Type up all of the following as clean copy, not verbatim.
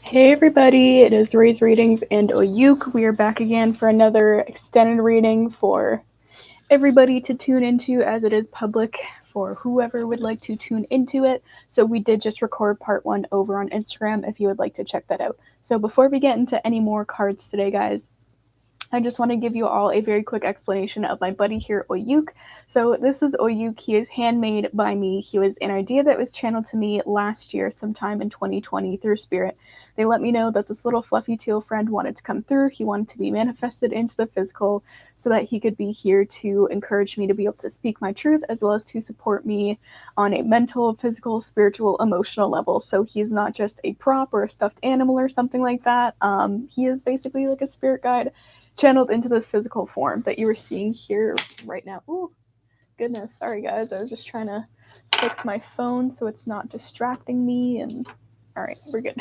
Hey everybody, it is Ray's Readings and Oyuk. We are back again for another extended reading for everybody to tune into, as it is public for whoever would like to tune into it. So we did just record part 1 over on Instagram if you would like to check that out. So before we get into any more cards today, guys, I just want to give you all a very quick explanation of my buddy here, Oyuk. So this is Oyuk. He is handmade by me. He was an idea that was channeled to me last year, sometime in 2020 through Spirit. They let me know that this little fluffy teal friend wanted to come through. He wanted to be manifested into the physical so that he could be here to encourage me to be able to speak my truth, as well as to support me on a mental, physical, spiritual, emotional level. So he's not just a prop or a stuffed animal or something like that. He is basically like a spirit guide channeled into this physical form that you were seeing here right now. Ooh, goodness, sorry guys, I was just trying to fix my phone so it's not distracting me, and all right, we're good.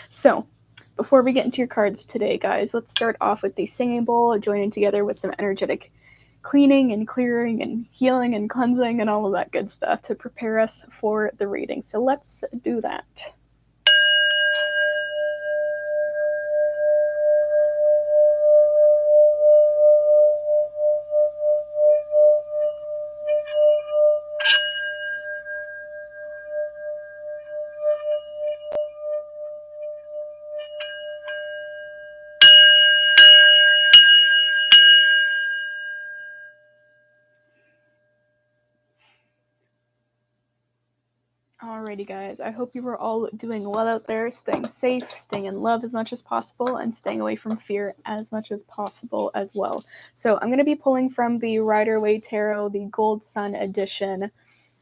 So before we get into your cards today, guys, let's start off with the singing bowl, joining together with some energetic cleaning and clearing and healing and cleansing and all of that good stuff to prepare us for the reading. So let's do that. Alrighty, guys. I hope you were all doing well out there, staying safe, staying in love as much as possible, and staying away from fear as much as possible as well. So, I'm going to be pulling from the Rider-Waite Tarot, the Gold Sun edition.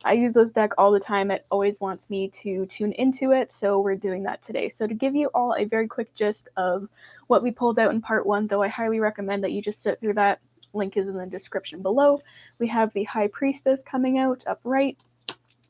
I use this deck all the time. It always wants me to tune into it, so we're doing that today. So, to give you all a very quick gist of what we pulled out in part 1, though I highly recommend that you just sit through that, link is in the description below. We have the High Priestess coming out upright.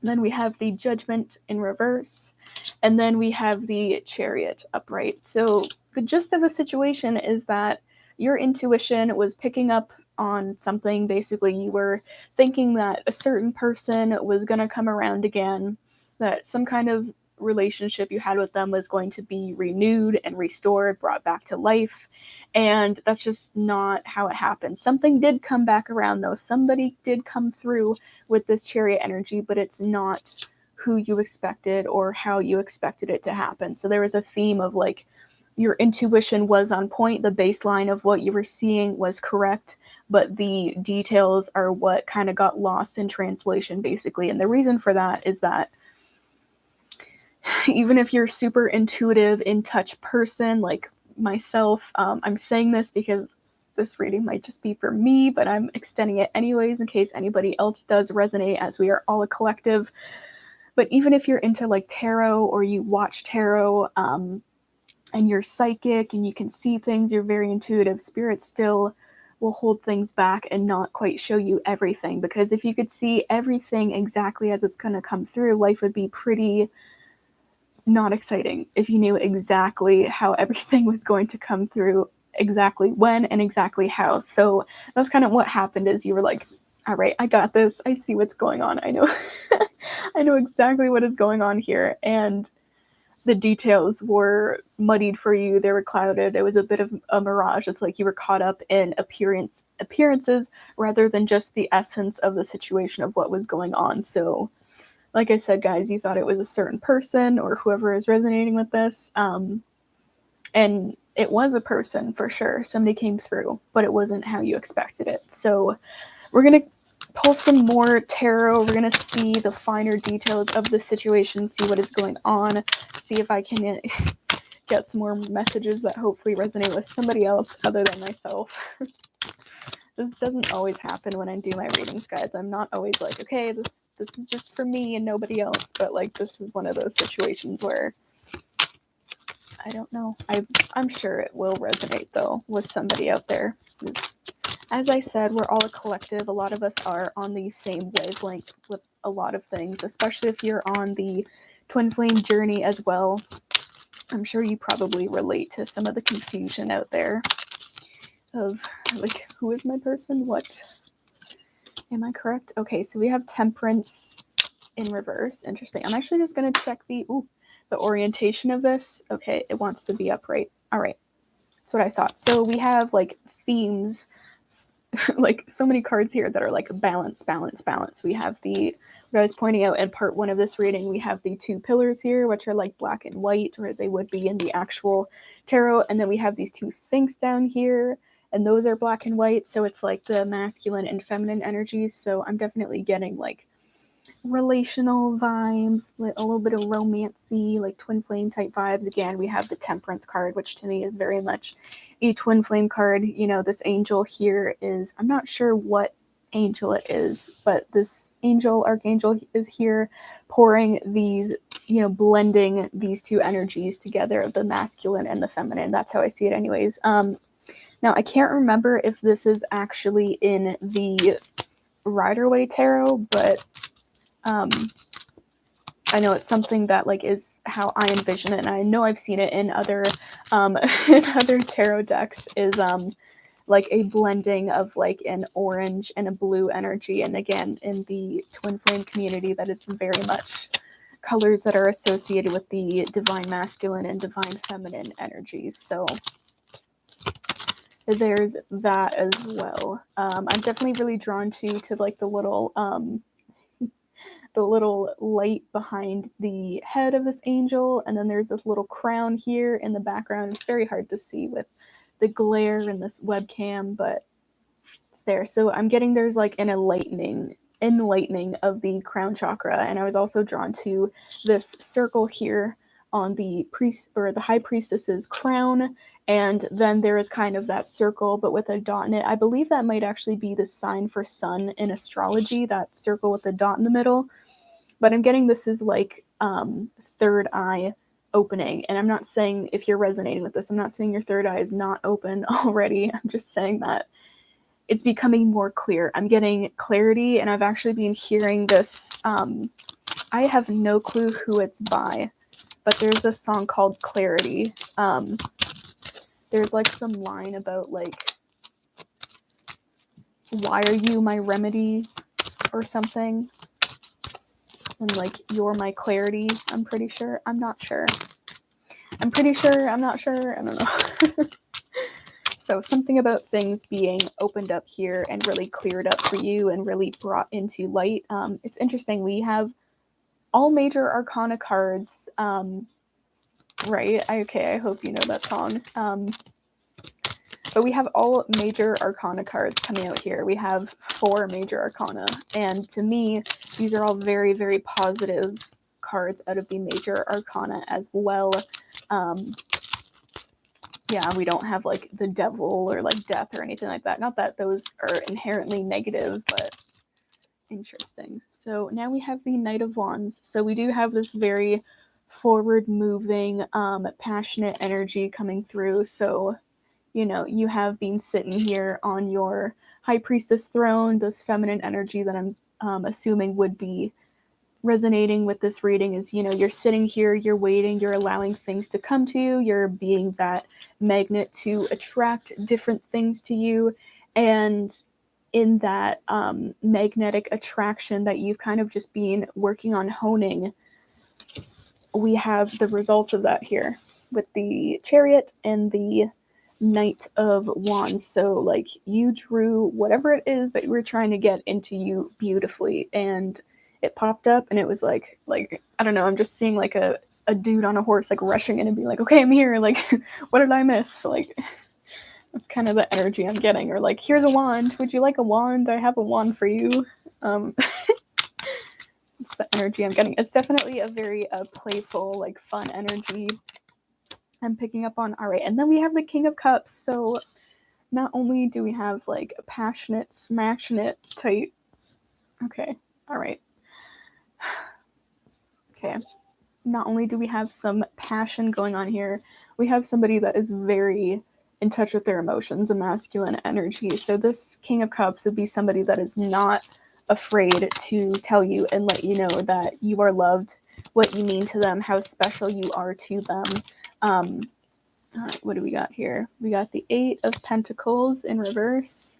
Then we have the Judgment in reverse, and then we have the Chariot upright. So the gist of the situation is that your intuition was picking up on something. Basically, you were thinking that a certain person was going to come around again, that some kind of relationship you had with them was going to be renewed and restored, brought back to life. And that's just not how it happened. Something did come back around, though. Somebody did come through with this Chariot energy, but it's not who you expected or how you expected it to happen. So there was a theme of like your intuition was on point, the baseline of what you were seeing was correct, but the details are what kind of got lost in translation, basically. And the reason for that is that even if you're super intuitive, in touch person like myself, I'm saying this because this reading might just be for me, but I'm extending it anyways in case anybody else does resonate, as we are all a collective. But even if you're into like tarot or you watch tarot, and you're psychic and you can see things, you're very intuitive, spirit still will hold things back and not quite show you everything. Because if you could see everything exactly as it's going to come through, life would be pretty not exciting if you knew exactly how everything was going to come through, exactly when and exactly how. So that's kind of what happened. Is you were like, all right, I got this, I see what's going on, I know I know exactly what is going on here. And the details were muddied for you, they were clouded, it was a bit of a mirage. It's like you were caught up in appearances rather than just the essence of the situation of what was going on. So like I said, guys, you thought it was a certain person or whoever is resonating with this. And it was a person for sure. Somebody came through, but it wasn't how you expected it. So we're going to pull some more tarot. We're going to see the finer details of the situation, see what is going on, see if I can get some more messages that hopefully resonate with somebody else other than myself. This doesn't always happen when I do my readings, guys. I'm not always like, okay, this is just for me and nobody else. But like, this is one of those situations where I don't know. I'm sure it will resonate though with somebody out there. As I said, we're all a collective. A lot of us are on the same wavelength with a lot of things, especially if you're on the twin flame journey as well. I'm sure you probably relate to some of the confusion out there of like, who is my person? What? Am I correct? Okay, so we have Temperance in reverse. Interesting. I'm actually just going to check the the orientation of this. Okay, it wants to be upright. All right, that's what I thought. So we have like themes, like so many cards here that are like balance, balance, balance. We have what I was pointing out in part one of this reading, we have the two pillars here, which are like black and white, or they would be in the actual tarot. And then we have these two sphinx down here, and those are black and white. So it's like the masculine and feminine energies. So I'm definitely getting like relational vibes, like a little bit of romancy, like twin flame type vibes. Again, we have the temperance card, which to me is very much a twin flame card. You know, this angel here is, I'm not sure what angel it is, but this angel, archangel, is here pouring these, you know, blending these two energies together, the masculine and the feminine. That's how I see it anyways. Now I can't remember if this is actually in the Rider-Waite tarot, but I know it's something that like is how I envision it, and I know I've seen it in other in other tarot decks, is like a blending of like an orange and a blue energy. And again, in the twin flame community, that is very much colors that are associated with the divine masculine and divine feminine energies. So there's that as well. I'm definitely really drawn to like the little light behind the head of this angel, and then there's this little crown here in the background. It's very hard to see with the glare in this webcam, but it's there. So I'm getting there's like an enlightening of the crown chakra, and I was also drawn to this circle here on the priest or the high priestess's crown, and then there is kind of that circle but with a dot in it. I believe that might actually be the sign for sun in astrology, that circle with the dot in the middle. But I'm getting this is like third eye opening. And I'm not saying, if you're resonating with this, I'm not saying your third eye is not open already. I'm just saying that it's becoming more clear. I'm getting clarity, and I've actually been hearing this. I have no clue who it's by, but there's a song called Clarity. There's like some line about like, why are you my remedy or something? And like, you're my clarity. I'm pretty sure. I'm not sure. I'm pretty sure. I'm not sure. I don't know. So something about things being opened up here and really cleared up for you and really brought into light. It's interesting. We have all major arcana cards. Right. Okay. I hope you know that song. But we have all major arcana cards coming out here. We have 4 major arcana. And to me, these are all very, very positive cards out of the major arcana as well. Yeah, we don't have like the devil or like death or anything like that. Not that those are inherently negative, but interesting. So now we have the Knight of Wands. So we do have this very forward moving, passionate energy coming through. So, you know, you have been sitting here on your high priestess throne. This feminine energy that I'm assuming would be resonating with this reading is, you know, you're sitting here, you're waiting, you're allowing things to come to you, you're being that magnet to attract different things to you. And in that magnetic attraction that you've kind of just been working on honing, we have the results of that here with the Chariot and the Knight of Wands. So like, you drew whatever it is that you were trying to get into you beautifully, and it popped up, and it was like I don't know, I'm just seeing like a dude on a horse like rushing in and being like, okay, I'm here, like what did I miss? Like, that's kind of the energy I'm getting. Or like, here's a wand, would you like a wand? I have a wand for you. It's the energy I'm getting. It's definitely a very playful, like fun energy I'm picking up on. All right, and then we have the King of Cups. So not only do we have like a passionate, smashing it type. Okay, all right. Okay. Not only do we have some passion going on here, we have somebody that is very in touch with their emotions, a masculine energy. So this King of Cups would be somebody that is not afraid to tell you and let you know that you are loved, what you mean to them, how special you are to them. All right, what do we got here? We got the 8 of Pentacles in reverse.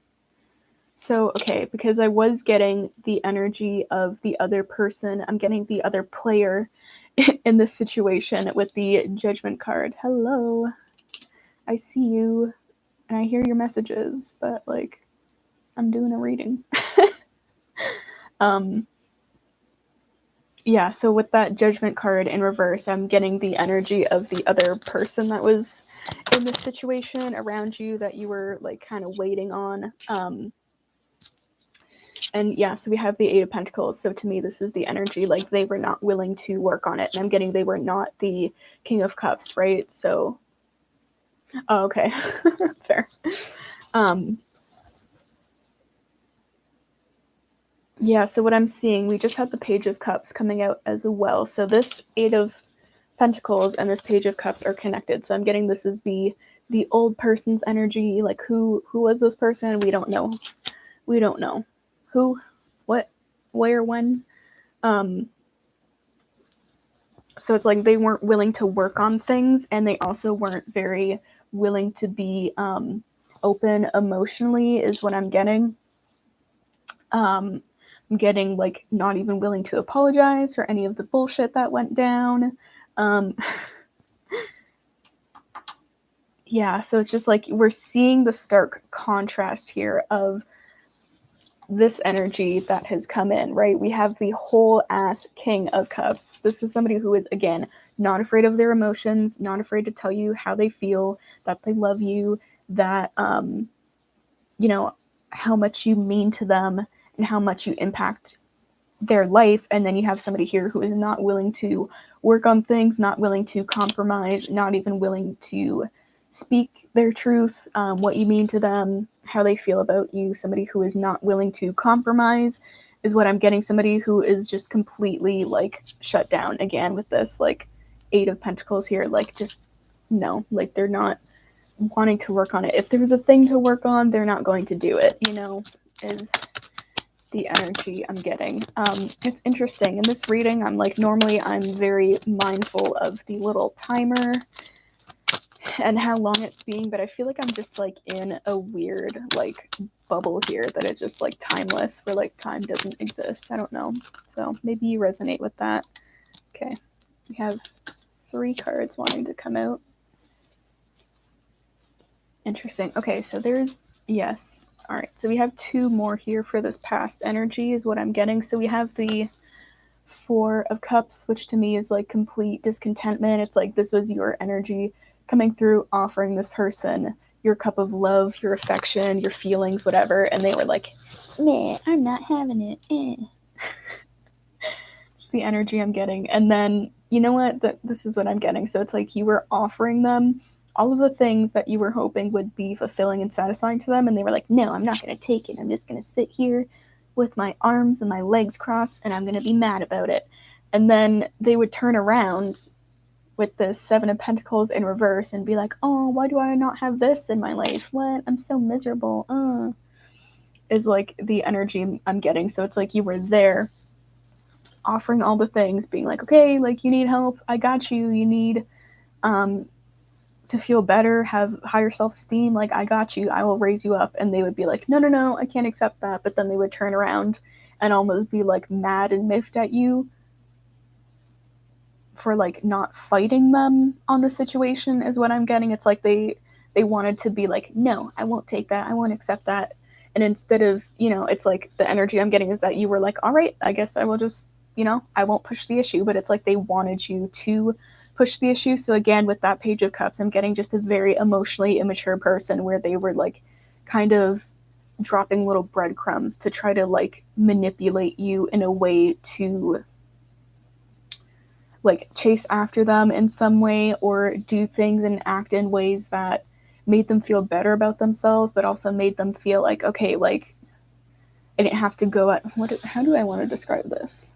So, okay, because I was getting the energy of the other person, I'm getting the other player in this situation with the Judgment card. Hello, I see you and I hear your messages, but like I'm doing a reading. Yeah, so with that Judgment card in reverse, I'm getting the energy of the other person that was in this situation around you that you were like kind of waiting on. And yeah, so we have the Eight of Pentacles. So to me, this is the energy like they were not willing to work on it. And I'm getting they were not the King of Cups, right? So, oh, okay, fair. Yeah, so what I'm seeing, we just had the Page of Cups coming out as well. So this Eight of Pentacles and this Page of Cups are connected. So I'm getting this is the old person's energy. Like who was this person? We don't know. We don't know who, what, where, when. So it's like they weren't willing to work on things, and they also weren't very willing to be open emotionally, is what I'm getting. I'm getting like not even willing to apologize for any of the bullshit that went down. Yeah, so it's just like we're seeing the stark contrast here of this energy that has come in, right? We have the whole ass King of Cups. This is somebody who is, again, not afraid of their emotions, not afraid to tell you how they feel, that they love you, that, you know, how much you mean to them and how much you impact their life. And then you have somebody here who is not willing to work on things, not willing to compromise, not even willing to speak their truth, what you mean to them, how they feel about you. Somebody who is not willing to compromise is what I'm getting. Somebody who is just completely like shut down again with this like Eight of Pentacles here. Like just no, like they're not wanting to work on it. If there was a thing to work on, they're not going to do it, you know, is the energy I'm getting. It's interesting. In this reading, I'm like, normally I'm very mindful of the little timer and how long it's being, but I feel like I'm just like in a weird like bubble here that is just like timeless, where like time doesn't exist. I don't know. So maybe you resonate with that. Okay. We have 3 cards wanting to come out. Interesting. Okay, so there's, yes. All right, so we have 2 more here for this past energy is what I'm getting. So we have the 4 of Cups, which to me is like complete discontentment. It's like this was your energy coming through, offering this person your cup of love, your affection, your feelings, whatever, and they were like, "Nah, I'm not having it." It's the energy I'm getting. And then, you know what? This is what I'm getting. So it's like you were offering them all of the things that you were hoping would be fulfilling and satisfying to them, and they were like, "No, I'm not going to take it. I'm just going to sit here with my arms and my legs crossed, and I'm going to be mad about it." And then they would turn around with the 7 of Pentacles in reverse and be like, "Oh, why do I not have this in my life? What? I'm so miserable." Is like the energy I'm getting. So it's like you were there offering all the things, being like, "Okay, like you need help, I got you. You need to feel better, have higher self-esteem, like I got you, I will raise you up." And they would be like, "No, no, no, I can't accept that." But then they would turn around and almost be like mad and miffed at you for like not fighting them on the situation, is what I'm getting. It's like they wanted to be like, "No, I won't take that, I won't accept that." And instead of, you know, it's like the energy I'm getting is that you were like, "All right, I guess I will just, you know, I won't push the issue." But it's like they wanted you to push the issue. So again, with that Page of Cups, I'm getting just a very emotionally immature person where they were like kind of dropping little breadcrumbs to try to like manipulate you in a way to like chase after them in some way, or do things and act in ways that made them feel better about themselves, but also made them feel like, okay, like I didn't have to go at how do I want to describe this?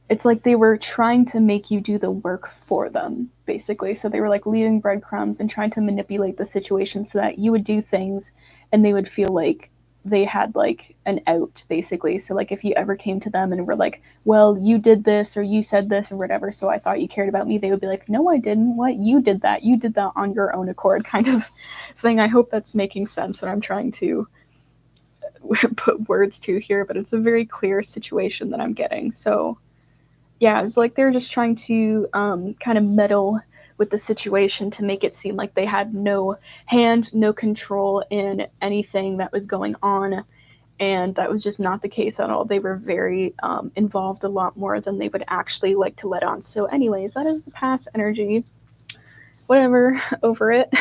It's like they were trying to make you do the work for them, basically. So they were like leaving breadcrumbs and trying to manipulate the situation so that you would do things and they would feel like they had like an out, basically. So like if you ever came to them and were like, "Well, you did this or you said this or whatever, so I thought you cared about me," they would be like, "No, I didn't. What? You did that. You did that on your own accord," kind of thing. I hope that's making sense what I'm trying to put words to here, but it's a very clear situation that I'm getting. So Yeah, it's like they're just trying to kind of meddle with the situation to make it seem like they had no hand, no control in anything that was going on. And that was just not the case at all. They were very involved, a lot more than they would actually like to let on. So, anyways, that is the past energy. Whatever, over it.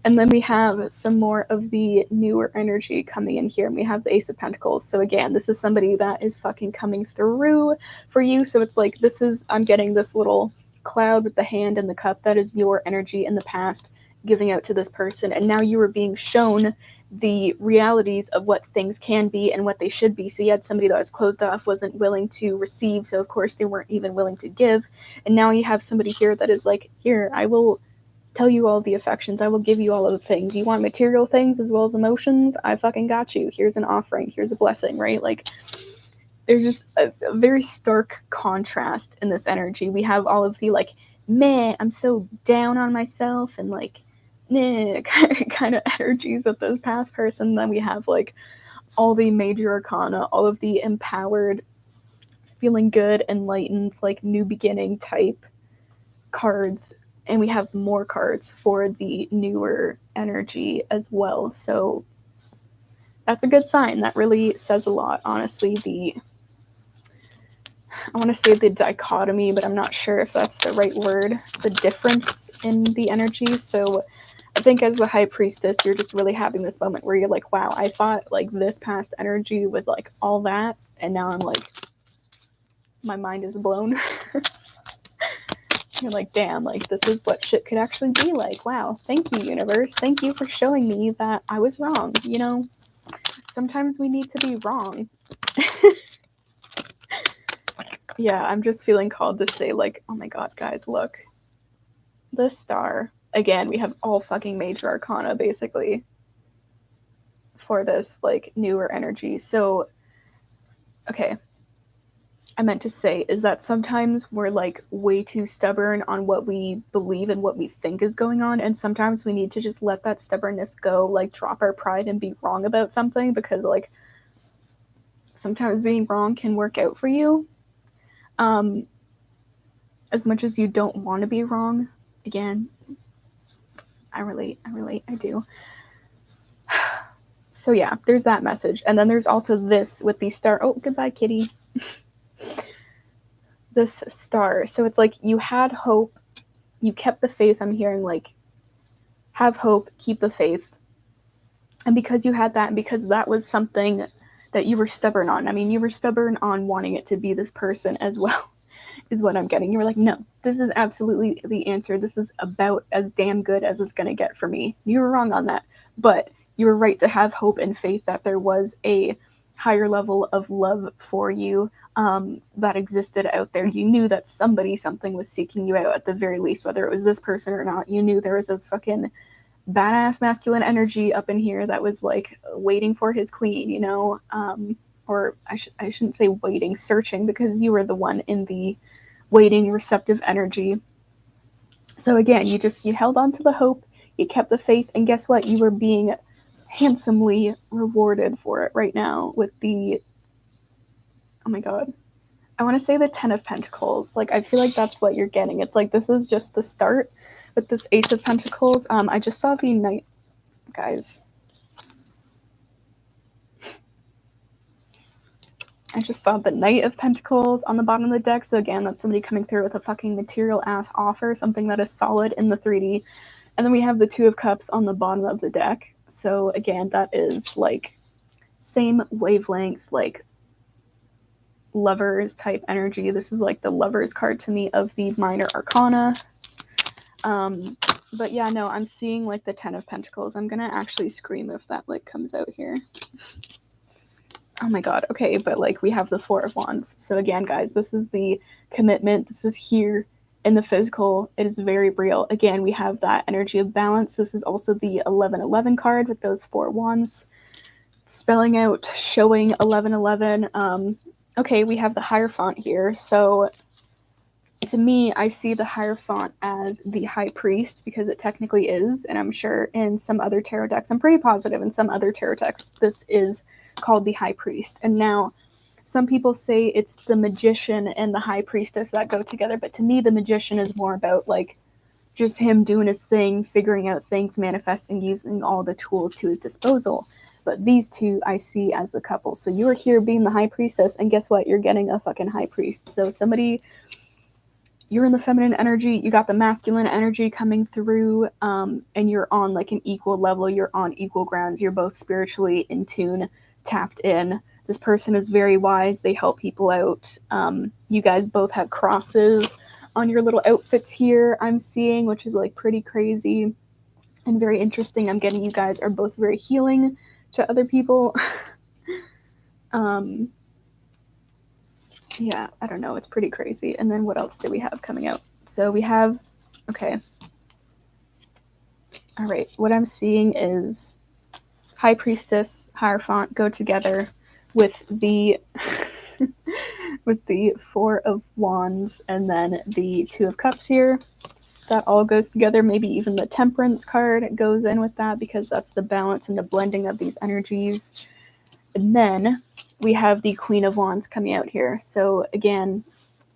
And then we have some more of the newer energy coming in here. And we have the Ace of Pentacles. So again, this is somebody that is fucking coming through for you. So it's like, this is, I'm getting this little cloud with the hand and the cup. That is your energy in the past giving out to this person. And now you are being shown the realities of what things can be and what they should be. So you had somebody that was closed off, wasn't willing to receive. So of course they weren't even willing to give. And now you have somebody here that is like, here, I will tell you all the affections. I will give you all of the things. You want material things as well as emotions? I fucking got you. Here's an offering. Here's a blessing, right? Like, there's just a very stark contrast in this energy. We have all of the, like, meh, I'm so down on myself, and, like, nah, kind of energies of this past person. Then we have, like, all the major arcana, all of the empowered, feeling good, enlightened, like, new beginning type cards, and we have more cards for the newer energy as well. So that's a good sign. That really says a lot, honestly. I want to say the dichotomy, but I'm not sure if that's the right word. The difference in the energies. So I think as the High Priestess, you're just really having this moment where you're like, wow, I thought like this past energy was like all that, and now I'm like, my mind is blown. You're like, damn, like this is what shit could actually be like. Wow, thank you, universe. Thank you for showing me that I was wrong. You know, sometimes we need to be wrong. Yeah, I'm just feeling called to say, like, oh my god, guys, look. The star. Again, we have all fucking major arcana, basically, for this, like, newer energy. So, okay, I meant to say is that sometimes we're like way too stubborn on what we believe and what we think is going on, and sometimes we need to just let that stubbornness go, like drop our pride and be wrong about something, because like sometimes being wrong can work out for you, um as much as you don't want to be wrong. Again, I relate, I do. So yeah, there's that message, and then there's also this with the star. Oh, goodbye, kitty. This star. So it's like you had hope, you kept the faith. I'm hearing like have hope, keep the faith. And because you had that, and because that was something that you were stubborn on, I mean, you were stubborn on wanting it to be this person as well, is what I'm getting. You were like, no, this is absolutely the answer. This is about as damn good as it's going to get for me. You were wrong on that. But you were right to have hope and faith that there was a higher level of love for you, that existed out there. You knew that something was seeking you out at the very least, whether it was this person or not. You knew there was a fucking badass masculine energy up in here that was like waiting for his queen, you know? Or I shouldn't say waiting, searching, because you were the one in the waiting, receptive energy. So again, you held on to the hope, you kept the faith, and guess what? You were being handsomely rewarded for it right now with the, oh my god, I want to say the Ten of Pentacles. Like, I feel like that's what you're getting. It's like this is just the start with this Ace of Pentacles. I just saw the Knight, guys. I just saw the Knight of Pentacles on the bottom of the deck. So again, that's somebody coming through with a fucking material ass offer, something that is solid in the 3D. And then we have the Two of Cups on the bottom of the deck. So again, that is like same wavelength, like lovers type energy. This is like the lovers card to me of the minor arcana. But yeah, no, I'm seeing like the Ten of Pentacles. I'm gonna actually scream if that like comes out here. Oh my god, okay, but like we have the Four of Wands. So again, guys, this is the commitment. This is here in the physical. It is very real. Again, we have that energy of balance. This is also the 1111 card with those four wands spelling out, showing 1111. Okay, we have the Hierophant here. So to me, I see the Hierophant as the High Priest, because it technically is, and I'm sure in some other tarot decks, I'm pretty positive in some other tarot decks, this is called the High Priest. And now some people say it's the magician and the high priestess that go together, but to me the magician is more about like just him doing his thing, figuring out things, manifesting, using all the tools to his disposal. But these two I see as the couple. So you're here being the high priestess, and guess what? You're getting a fucking high priest. So somebody, you're in the feminine energy, you got the masculine energy coming through, and you're on like an equal level, you're on equal grounds, you're both spiritually in tune, tapped in. This person is very wise, they help people out. You guys both have crosses on your little outfits here, I'm seeing, which is like pretty crazy and very interesting. I'm getting you guys are both very healing to other people. Yeah, I don't know, it's pretty crazy. And then what else do we have coming out? So we have, okay. All right, what I'm seeing is High Priestess, Hierophant go together with the with the Four of Wands and then the Two of Cups here. That all goes together. Maybe even the Temperance card goes in with that because that's the balance and the blending of these energies. And then we have the Queen of Wands coming out here. So again,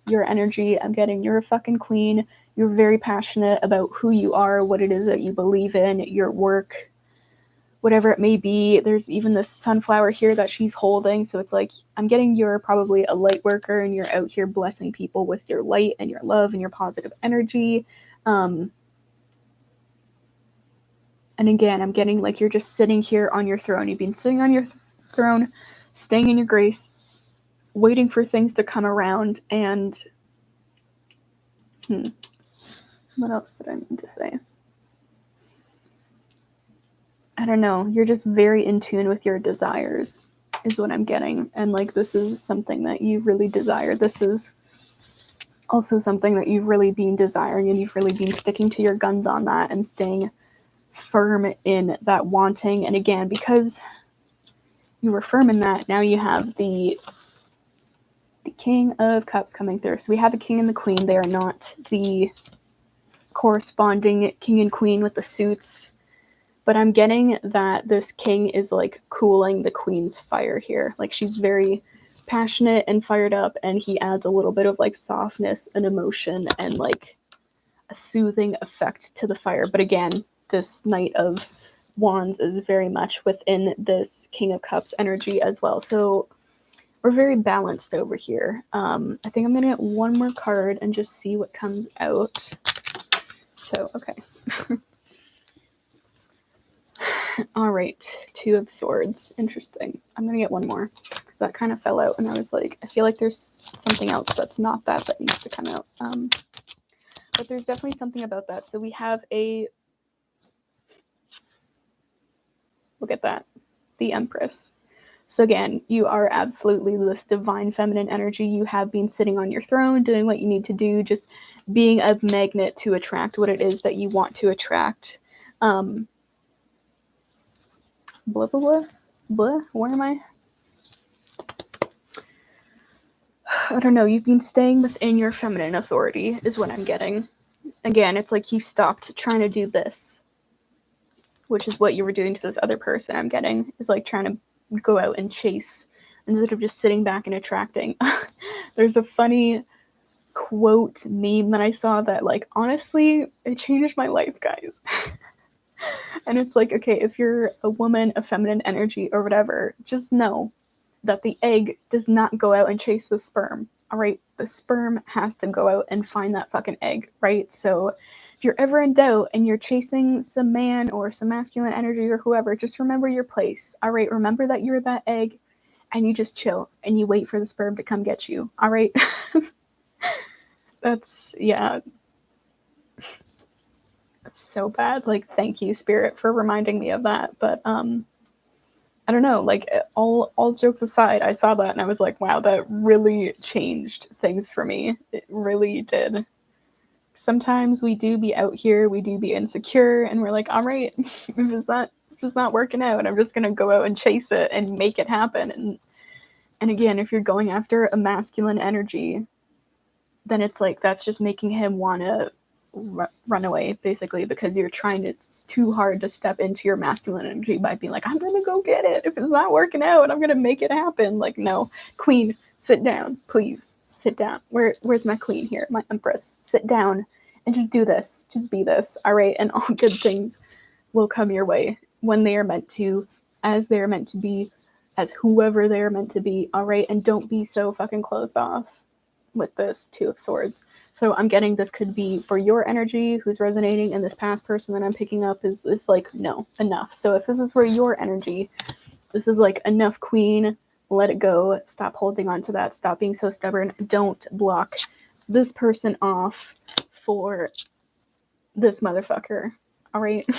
your energy, I'm getting you're a fucking queen. You're very passionate about who you are, what it is that you believe in, your work, whatever it may be. There's even this sunflower here that she's holding. So it's like, I'm getting you're probably a light worker and you're out here blessing people with your light and your love and your positive energy. And again, I'm getting like you're just sitting here on your throne. You've been sitting on your throne, staying in your grace, waiting for things to come around. And what else did I mean to say? I don't know. You're just very in tune with your desires is what I'm getting. And like this is something that you really desire. This is also something that you've really been desiring and you've really been sticking to your guns on that and staying firm in that wanting. And again, because you were firm in that, now you have the King of Cups coming through. So we have the King and the Queen. They are not the corresponding King and Queen with the suits. But I'm getting that this King is like cooling the Queen's fire here. Like she's very passionate and fired up, and he adds a little bit of like softness and emotion and like a soothing effect to the fire. But again, this Knight of Wands is very much within this King of Cups energy as well. So we're very balanced over here. I think I'm going to get one more card and just see what comes out. So, okay. All right. Two of Swords. Interesting. I'm going to get one more because that kind of fell out. And I was like, I feel like there's something else that's not that needs to come out. But there's definitely something about that. So we have a... Look at that. The Empress. So again, you are absolutely this divine feminine energy. You have been sitting on your throne, doing what you need to do, just being a magnet to attract what it is that you want to attract. Blah, blah, blah, blah. Where am I? I don't know. You've been staying within your feminine authority is what I'm getting. Again, it's like you stopped trying to do this, which is what you were doing to this other person. I'm getting is like trying to go out and chase instead of just sitting back and attracting. There's a funny quote meme that I saw that like honestly it changed my life, guys. And it's like, okay, if you're a woman of feminine energy or whatever, just know that the egg does not go out and chase the sperm. All right, the sperm has to go out and find that fucking egg, right? So if you're ever in doubt and you're chasing some man or some masculine energy or whoever, just remember your place. All right, remember that you're that egg and you just chill and you wait for the sperm to come get you. All right. That's, yeah. That's so bad. Like, thank you, Spirit, for reminding me of that. But I don't know, like all jokes aside, I saw that and I was like, wow, that really changed things for me. It really did. Sometimes we do be out here, we do be insecure, and we're like, all right, if it's not working out, I'm just gonna go out and chase it and make it happen. And again, if you're going after a masculine energy, then it's like that's just making him wanna run away, basically, because you're trying to, it's too hard to step into your masculine energy by being like, I'm gonna go get it. If it's not working out, I'm gonna make it happen. Like, no, queen, sit down, please, sit down. Where's my queen here, my empress? Sit down and just do this, just be this, all right? And all good things will come your way when they are meant to, as they are meant to be, as whoever they are meant to be, all right? And don't be so fucking closed off with this Two of Swords. So I'm getting this could be for your energy who's resonating, and this past person that I'm picking up is like, no, enough. So if this is for your energy, this is like, enough, queen, let it go. Stop holding on to that. Stop being so stubborn. Don't block this person off for this motherfucker. All right?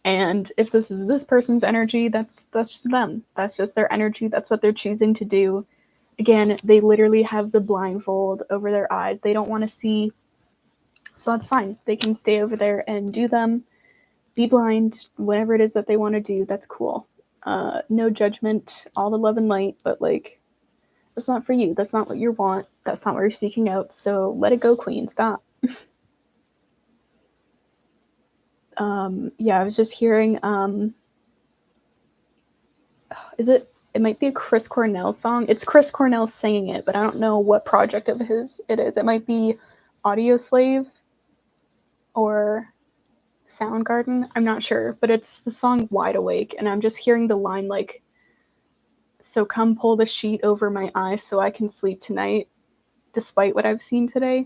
And if this is this person's energy, that's just them. That's just their energy. That's what they're choosing to do. Again, they literally have the blindfold over their eyes. They don't want to see. So that's fine. They can stay over there and do them. Be blind. Whatever it is that they want to do, that's cool. No judgment. All the love and light. But, like, that's not for you. That's not what you want. That's not what you're seeking out. So let it go, queen. Stop. Yeah, I was just hearing, it might be a Chris Cornell song. It's Chris Cornell singing it, but I don't know what project of his it is. It might be Audio Slave or Soundgarden. I'm not sure, but it's the song Wide Awake, and I'm just hearing the line like, so come pull the sheet over my eyes so I can sleep tonight, despite what I've seen today.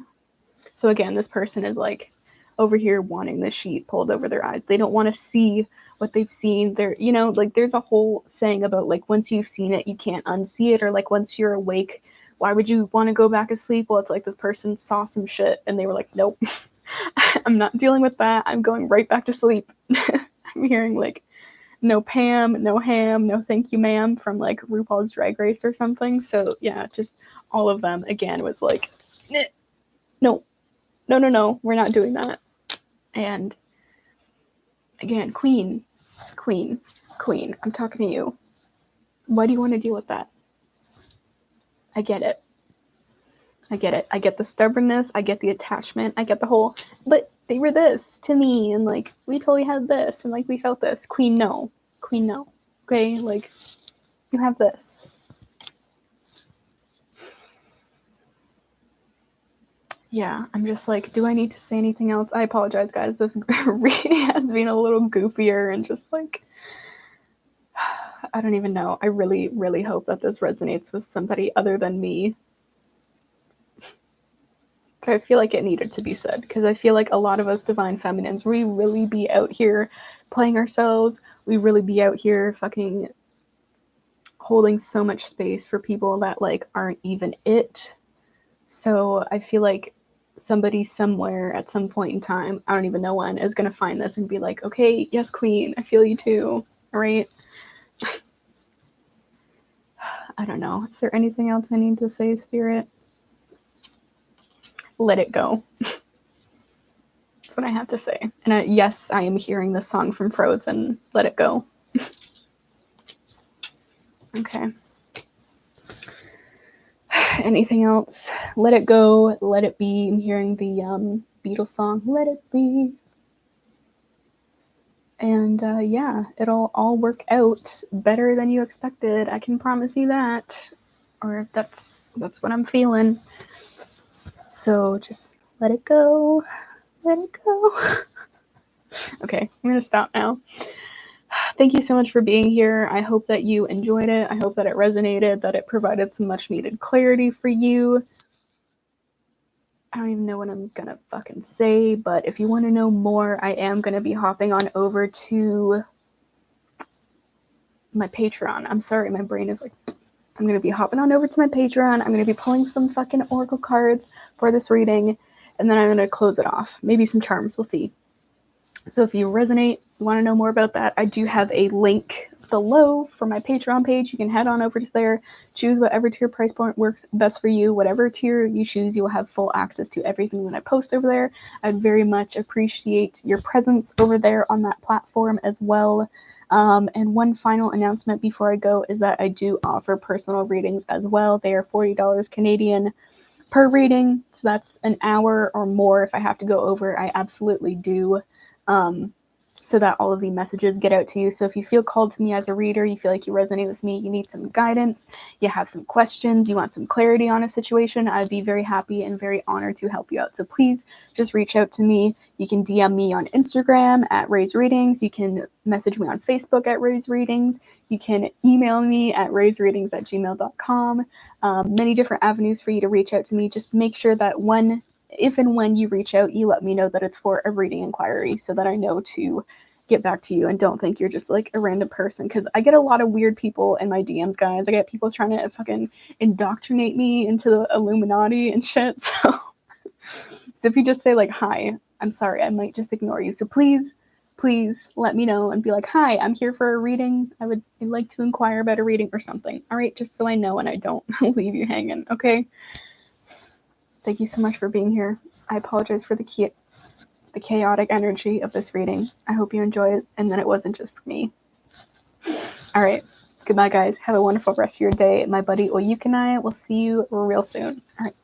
So again, this person is like over here wanting the sheet pulled over their eyes. They don't want to see what they've seen. They're, you know, like, there's a whole saying about, like, once you've seen it, you can't unsee it, or like, once you're awake, why would you want to go back to sleep? Well, it's like this person saw some shit and they were like, nope, I'm not dealing with that. I'm going right back to sleep. I'm hearing like, no Pam, no ham, no thank you ma'am from like RuPaul's Drag Race or something. So yeah, just all of them again was like, no, we're not doing that. And again, queen, I'm talking to you. Why do you want to deal with that? I get it. I get the stubbornness. I get the attachment. I get the whole, but they were this to me, and like, we totally had this, and like, we felt this. Queen, no. Okay, like, you have this. Yeah, I'm just like, do I need to say anything else? I apologize, guys. This reading has been a little goofier and just like, I don't even know. I really, really hope that this resonates with somebody other than me. But I feel like it needed to be said, because I feel like a lot of us divine feminines, we really be out here playing ourselves. We really be out here fucking holding so much space for people that like aren't even it. So I feel like somebody somewhere at some point in time, I don't even know when, is going to find this and be like, okay, yes, queen, I feel you too. All right. I don't know. Is there anything else I need to say, Spirit? Let it go. That's what I have to say. And yes, I am hearing the song from Frozen, Let It Go. Okay. Anything else? Let it go, let it be. I'm hearing the Beatles song, Let It Be. And yeah, it'll all work out better than you expected. I can promise you that. Or that's what I'm feeling. So just let it go. Let it go. Okay, I'm going to stop now. Thank you so much for being here. I hope that you enjoyed it. I hope that it resonated, that it provided some much needed clarity for you. I don't even know what I'm going to fucking say, but if you want to know more, I am going to be hopping on over to my Patreon. I'm sorry, my brain is like, I'm going to be hopping on over to my Patreon. I'm going to be pulling some fucking oracle cards for this reading, and then I'm going to close it off. Maybe some charms, we'll see. So if you resonate, you want to know more about that, I do have a link below for my Patreon page. You can head on over to there, choose whatever tier price point works best for you. Whatever tier you choose, you will have full access to everything that I post over there. I'd very much appreciate your presence over there on that platform as well. And one final announcement before I go is that I do offer personal readings as well. They are $40 Canadian per reading. So that's an hour or more. If I have to go over, I absolutely do. So that all of the messages get out to you. So if you feel called to me as a reader, you feel like you resonate with me, you need some guidance, you have some questions, you want some clarity on a situation, I'd be very happy and very honored to help you out. So please just reach out to me. You can DM me on Instagram at Ray's Readings. You can message me on Facebook at Ray's Readings. You can email me at raysreadings@gmail.com. Many different avenues for you to reach out to me. Just make sure that if and when you reach out, you let me know that it's for a reading inquiry so that I know to get back to you and don't think you're just like a random person. Because I get a lot of weird people in my DMs, guys. I get people trying to fucking indoctrinate me into the Illuminati and shit. So if you just say like, hi, I'm sorry, I might just ignore you. So please let me know and be like, hi, I'm here for a reading. I'd like to inquire about a reading or something. All right, just so I know and I don't leave you hanging, okay? Thank you so much for being here. I apologize for the chaotic energy of this reading. I hope you enjoy it and that it wasn't just for me. All right. Goodbye, guys. Have a wonderful rest of your day. My buddy Oyuk and I will see you real soon. All right.